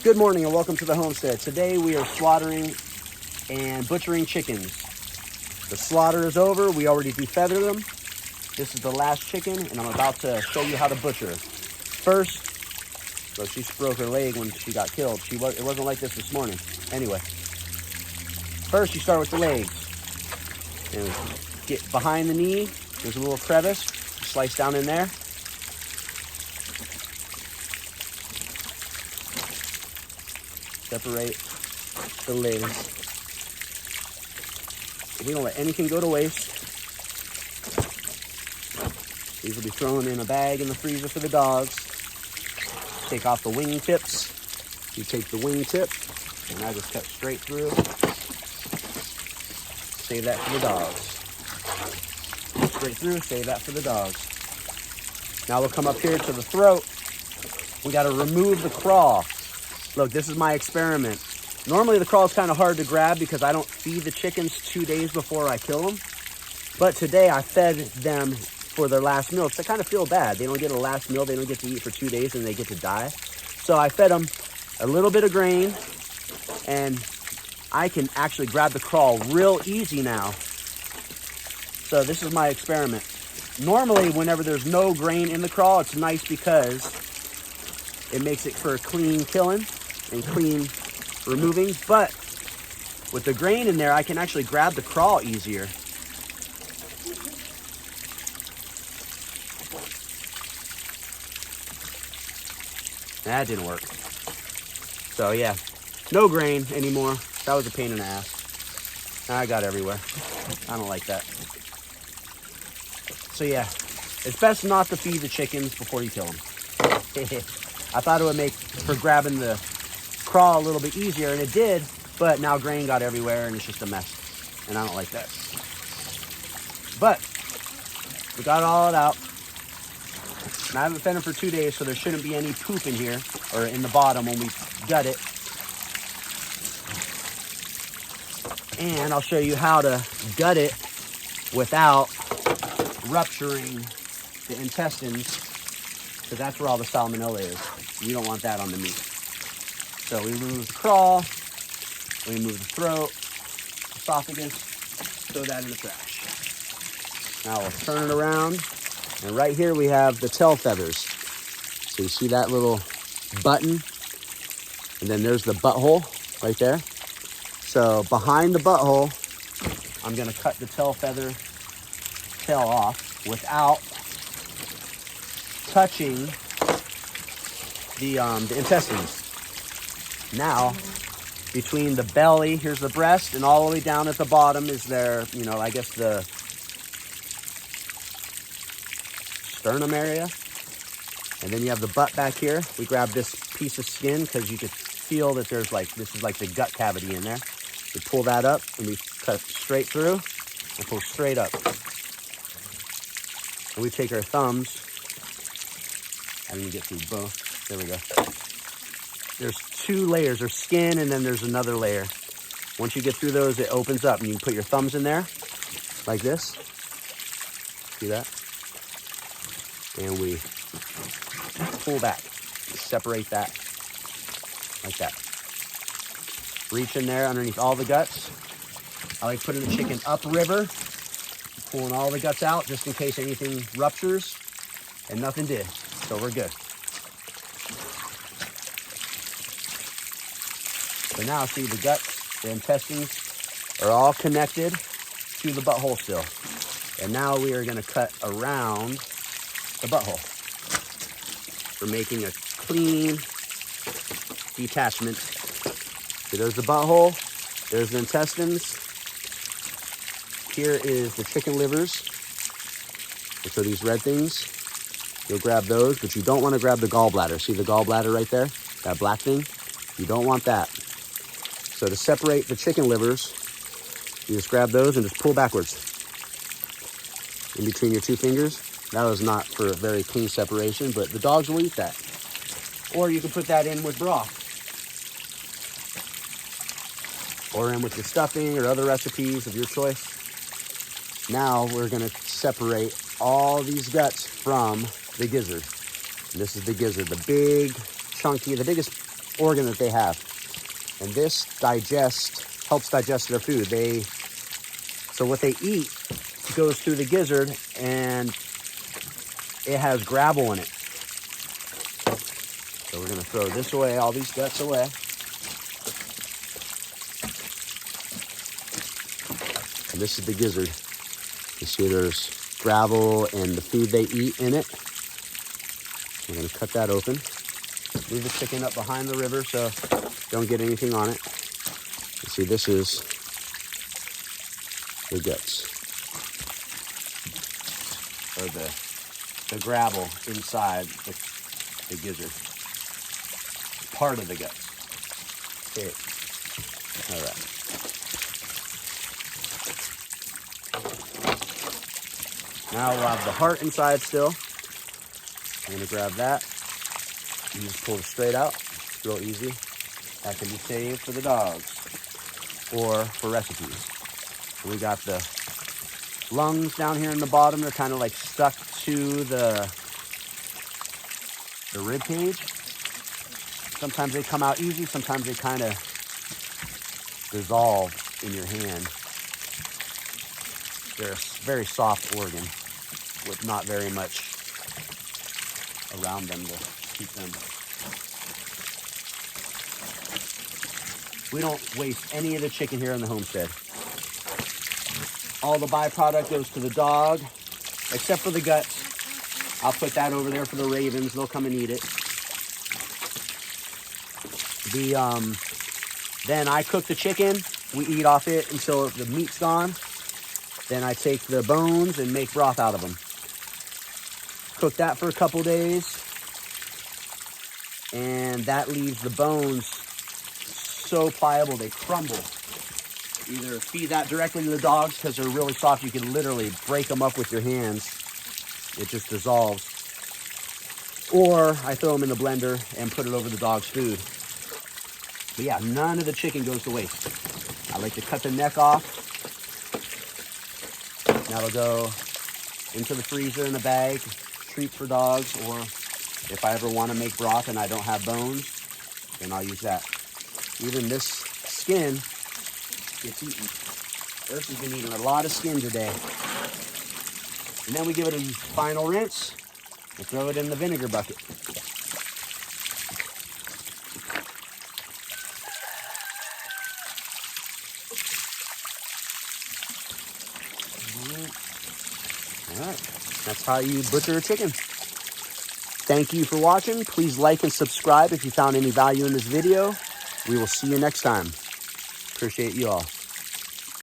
Good morning and welcome to the homestead. Today we are slaughtering and butchering chickens. The slaughter is over. We already defeathered them. This is the last chicken and I'm about to show you how to butcher. First, well, she broke her leg when she got killed. It wasn't like this morning. Anyway, first you start with the legs. And get behind the knee. There's a little crevice. You slice down in there. Separate the legs. We don't let anything go to waste. These will be thrown in a bag in the freezer for the dogs. Take off the wing tips. You take the wing tip, and I just cut straight through. Save that for the dogs. Straight through, save that for the dogs. Now we'll come up here to the throat. We got to remove the craw. Look, this is my experiment. Normally the craw is kind of hard to grab because I don't feed the chickens 2 days before I kill them. But today I fed them for their last meal. So I kind of feel bad. They don't get a last meal. They don't get to eat for 2 days and they get to die. So I fed them a little bit of grain and I can actually grab the craw real easy now. So this is my experiment. Normally, whenever there's no grain in the craw, it's nice because it makes it for a clean killing and clean removing. But with the grain in there, I can actually grab the craw easier. That didn't work. So yeah, no grain anymore. That was a pain in the ass. I got everywhere. I don't like that. So yeah, it's best not to feed the chickens before you kill them. I thought it would make for grabbing the craw a little bit easier, and it did, but now grain got everywhere and it's just a mess. And I don't like that. But we got all it out. And I haven't fed them for 2 days, so there shouldn't be any poop in here or in the bottom when we gut it. And I'll show you how to gut it without rupturing the intestines, because that's where all the salmonella is. You don't want that on the meat. So we remove the craw, we remove the throat, esophagus, throw that in the trash. Now we'll turn it around, and right here we have the tail feathers. So you see that little button, and then there's the butthole right there. So behind the butthole, I'm gonna cut the tail off without touching the intestines. Now, between the belly, here's the breast, and all the way down at the bottom is their, I guess the sternum area. And then you have the butt back here. We grab this piece of skin because you could feel that there's this is like the gut cavity in there. We pull that up and we cut straight through and pull straight up. And we take our thumbs. I didn't get through both. There we go. There's 2 layers. There's skin and then there's another layer. Once you get through those, it opens up and you can put your thumbs in there like this. See that? And we pull back. Separate that like that. Reach in there underneath all the guts. I like putting the chicken upriver, pulling all the guts out just in case anything ruptures, and nothing did. So we're good. So now see the guts, the intestines are all connected to the butthole still. And now we are gonna cut around the butthole. We're making a clean detachment. So there's the butthole, there's the intestines. Here is the chicken livers, which are these red things. You'll grab those, but you don't want to grab the gallbladder. See the gallbladder right there? That black thing? You don't want that. So to separate the chicken livers, you just grab those and just pull backwards in between your 2 fingers. That was not for a very clean separation, but the dogs will eat that. Or you can put that in with broth. Or in with your stuffing or other recipes of your choice. Now we're gonna separate all these guts from the gizzard. And this is the gizzard, the big, chunky, the biggest organ that they have. And this helps digest their food. So what they eat goes through the gizzard, and it has gravel in it. So we're gonna throw this away, all these guts away. And this is the gizzard. You see there's gravel and the food they eat in it. We're gonna cut that open. Leave the chicken up behind the river so don't get anything on it. You see, this is the guts, or the gravel inside the gizzard. Part of the guts. Okay. All right. Now we'll have the heart inside still. I'm gonna grab that. You just pull it straight out. It's real easy. That can be saved for the dogs or for recipes. So we got the lungs down here in the bottom. They're kind of like stuck to the rib cage. Sometimes they come out easy. Sometimes they kind of dissolve in your hand. They're a very soft organ with not very much around them to keep them. We don't waste any of the chicken here in the homestead. All the byproduct goes to the dog, except for the guts. I'll put that over there for the ravens. They'll come and eat it. Then I cook the chicken. We eat off it until the meat's gone. Then I take the bones and make broth out of them. Cook that for a couple days. And that leaves the bones so pliable they crumble. Either feed that directly to the dogs because they're really soft. You can literally break them up with your hands. It just dissolves. Or I throw them in the blender and put it over the dog's food. But yeah, none of the chicken goes to waste. I like to cut the neck off. That'll go into the freezer in a bag, treats for dogs, or if I ever want to make broth and I don't have bones, then I'll use that. Even this skin gets eaten. Ursula's been eating a lot of skin today. And then we give it a final rinse and throw it in the vinegar bucket. All right, that's how you butcher a chicken. Thank you for watching. Please like and subscribe if you found any value in this video. We will see you next time. Appreciate you all.